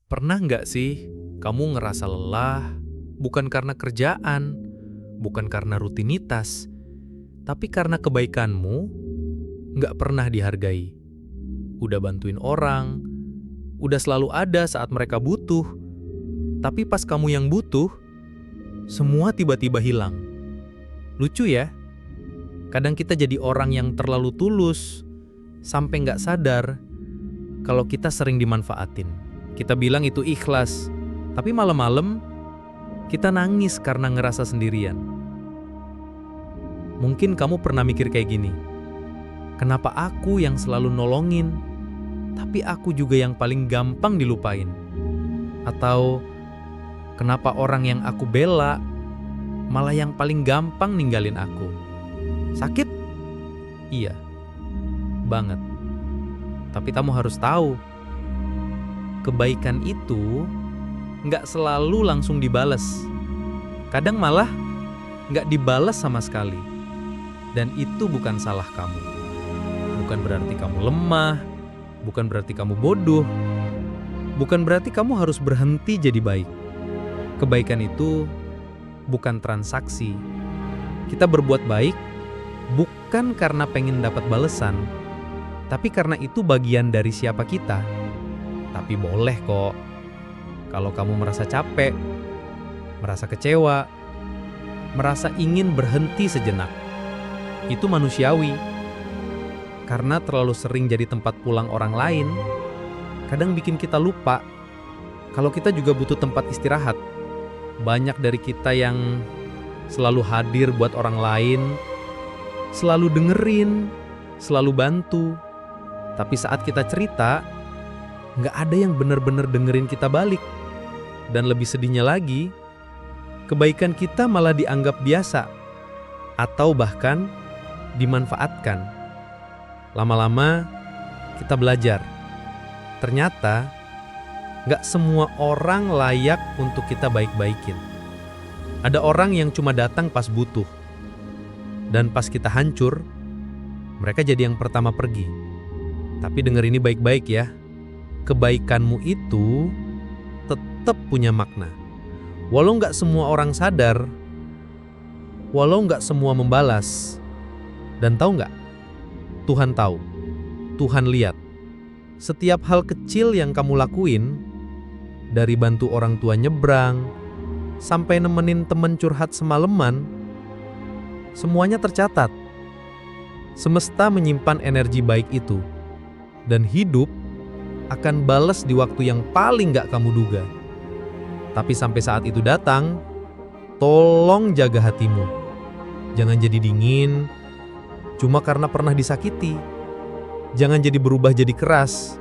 Pernah nggak sih kamu ngerasa lelah, bukan karena kerjaan, bukan karena rutinitas, tapi karena kebaikanmu nggak pernah dihargai? Udah bantuin orang, udah selalu ada saat mereka butuh, tapi pas kamu yang butuh, semua tiba-tiba hilang. Lucu ya, kadang kita jadi orang yang terlalu tulus, sampai nggak sadar kalau kita sering dimanfaatin. Kita bilang itu ikhlas, tapi malam-malam kita nangis karena ngerasa sendirian. Mungkin kamu pernah mikir kayak gini, kenapa aku yang selalu nolongin, tapi aku juga yang paling gampang dilupain? Atau kenapa orang yang aku bela malah yang paling gampang ninggalin aku? Sakit? Iya, banget. Tapi kamu harus tahu, kebaikan itu nggak selalu langsung dibales. Kadang malah nggak dibales sama sekali. Dan itu bukan salah kamu. Bukan berarti kamu lemah, bukan berarti kamu bodoh, bukan berarti kamu harus berhenti jadi baik. Kebaikan itu bukan transaksi. Kita berbuat baik bukan karena pengen dapat balesan, tapi karena itu bagian dari siapa kita. Tapi boleh kok, kalau kamu merasa capek, merasa kecewa, merasa ingin berhenti sejenak. Itu manusiawi. Karena terlalu sering jadi tempat pulang orang lain, kadang bikin kita lupa kalau kita juga butuh tempat istirahat. Banyak dari kita yang selalu hadir buat orang lain, selalu dengerin, selalu bantu. Tapi saat kita cerita, nggak ada yang benar-benar dengerin kita balik. Dan lebih sedihnya lagi, kebaikan kita malah dianggap biasa atau bahkan dimanfaatkan. Lama-lama kita belajar, ternyata nggak semua orang layak untuk kita baik-baikin. Ada orang yang cuma datang pas butuh, dan pas kita hancur, mereka jadi yang pertama pergi. Tapi denger ini baik-baik ya, kebaikanmu itu tetap punya makna. Walau nggak semua orang sadar, walau nggak semua membalas. Dan tahu nggak? Tuhan tahu, Tuhan lihat. Setiap hal kecil yang kamu lakuin, dari bantu orang tua nyebrang, sampai nemenin temen curhat semalaman, semuanya tercatat. Semesta menyimpan energi baik itu, dan hidup akan balas di waktu yang paling gak kamu duga. Tapi sampai saat itu datang, tolong jaga hatimu. Jangan jadi dingin cuma karena pernah disakiti. Jangan jadi berubah jadi keras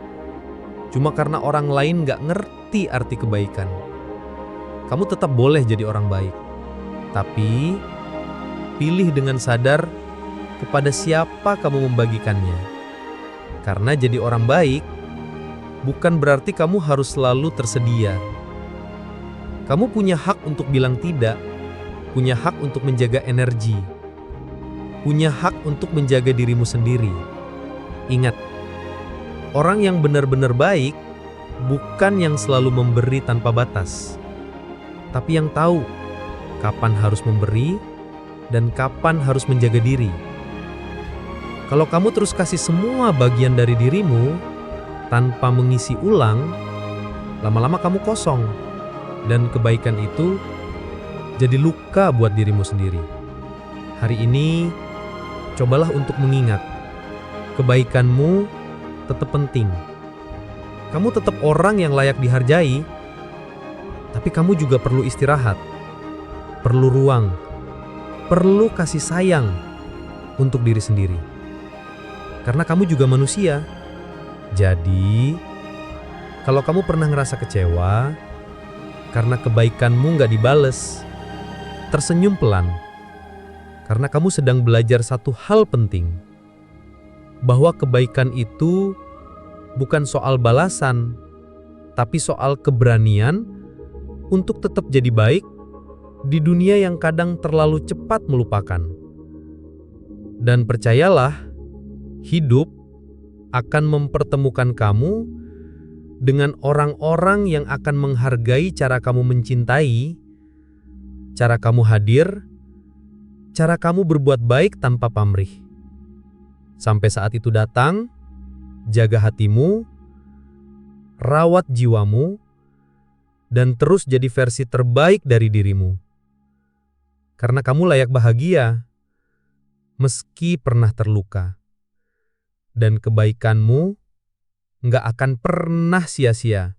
cuma karena orang lain gak ngerti arti kebaikan. Kamu tetap boleh jadi orang baik, tapi pilih dengan sadar kepada siapa kamu membagikannya. Karena jadi orang baik bukan berarti kamu harus selalu tersedia. Kamu punya hak untuk bilang tidak, punya hak untuk menjaga energi, punya hak untuk menjaga dirimu sendiri. Ingat, orang yang benar-benar baik bukan yang selalu memberi tanpa batas, tapi yang tahu kapan harus memberi dan kapan harus menjaga diri. Kalau kamu terus kasih semua bagian dari dirimu tanpa mengisi ulang, lama-lama kamu kosong. Dan kebaikan itu jadi luka buat dirimu sendiri. Hari ini, cobalah untuk mengingat, kebaikanmu tetap penting. Kamu tetap orang yang layak dihargai, tapi kamu juga perlu istirahat, perlu ruang, perlu kasih sayang untuk diri sendiri. Karena kamu juga manusia. Jadi, kalau kamu pernah ngerasa kecewa karena kebaikanmu nggak dibales, tersenyum pelan. Karena kamu sedang belajar satu hal penting, bahwa kebaikan itu bukan soal balasan, tapi soal keberanian untuk tetap jadi baik di dunia yang kadang terlalu cepat melupakan. Dan percayalah, hidup akan mempertemukan kamu dengan orang-orang yang akan menghargai cara kamu mencintai, cara kamu hadir, cara kamu berbuat baik tanpa pamrih. Sampai saat itu datang, jaga hatimu, rawat jiwamu, dan terus jadi versi terbaik dari dirimu. Karena kamu layak bahagia, meski pernah terluka. Dan kebaikanmu nggak akan pernah sia-sia.